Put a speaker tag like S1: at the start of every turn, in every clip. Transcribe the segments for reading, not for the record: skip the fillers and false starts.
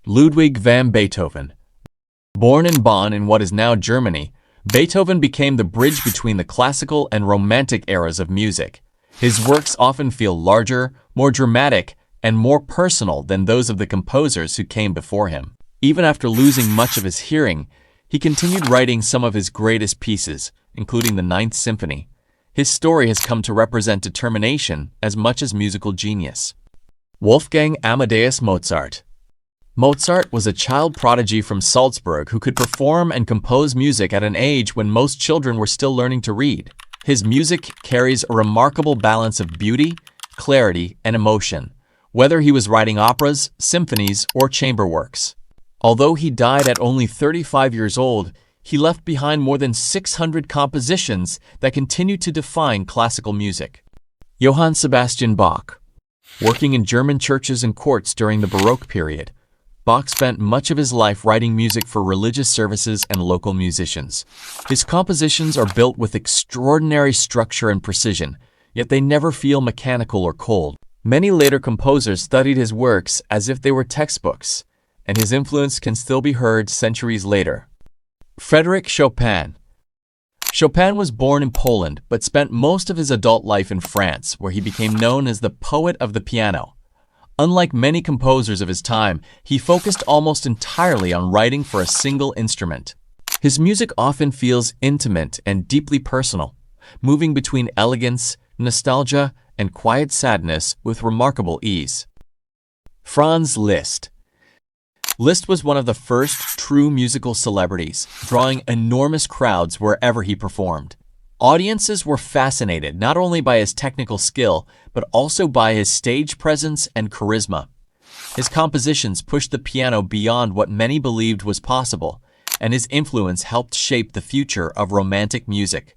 S1: Ludwig van Beethoven. Born in Bonn in what is now Germany, Beethoven became the bridge between the classical and romantic eras of music. His works often feel larger, more dramatic, and more personal than those of the composers who came before him. Even after losing much of his hearing, he continued writing some of his greatest pieces, including the Ninth Symphony. His story has come to represent determination as much as musical genius. Wolfgang Amadeus Mozart. Mozart was a child prodigy from Salzburg who could perform and compose music at an age when most children were still learning to read. His music carries a remarkable balance of beauty, clarity, and emotion, whether he was writing operas, symphonies, or chamber works. Although he died at only 35 years old, he left behind more than 600 compositions that continue to define classical music. Johann Sebastian Bach. Working in German churches and courts during the Baroque period, Bach spent much of his life writing music for religious services and local musicians. His compositions are built with extraordinary structure and precision, yet they never feel mechanical or cold. Many later composers studied his works as if they were textbooks, and his influence can still be heard centuries later. Frédéric Chopin. Chopin was born in Poland but spent most of his adult life in France, where he became known as the poet of the piano. Unlike many composers of his time, he focused almost entirely on writing for a single instrument. His music often feels intimate and deeply personal, moving between elegance, nostalgia, and quiet sadness with remarkable ease. Franz Liszt. Liszt was one of the first true musical celebrities, drawing enormous crowds wherever he performed. Audiences were fascinated not only by his technical skill, but also by his stage presence and charisma. His compositions pushed the piano beyond what many believed was possible, and his influence helped shape the future of romantic music.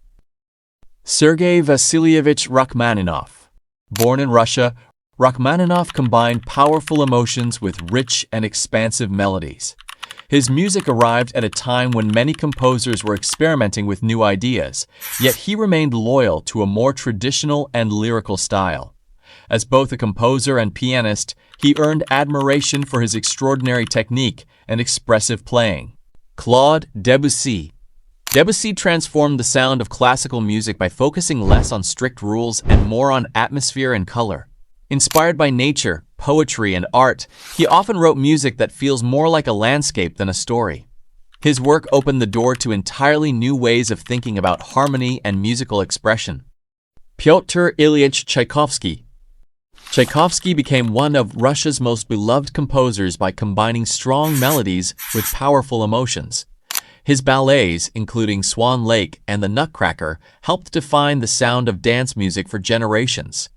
S1: Sergei Vasilyevich Rachmaninoff. Born in Russia, Rachmaninoff combined powerful emotions with rich and expansive melodies. His music arrived at a time when many composers were experimenting with new ideas, yet he remained loyal to a more traditional and lyrical style. As both a composer and pianist, he earned admiration for his extraordinary technique and expressive playing. Claude Debussy. Debussy transformed the sound of classical music by focusing less on strict rules and more on atmosphere and color. Inspired by nature, poetry, and art, he often wrote music that feels more like a landscape than a story. His work opened the door to entirely new ways of thinking about harmony and musical expression. Pyotr Ilyich Tchaikovsky. Tchaikovsky became one of Russia's most beloved composers by combining strong melodies with powerful emotions. His ballets, including Swan Lake and The Nutcracker, helped define the sound of dance music for generations.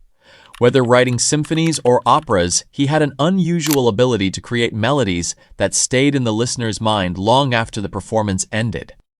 S1: Whether writing symphonies or operas, he had an unusual ability to create melodies that stayed in the listener's mind long after the performance ended.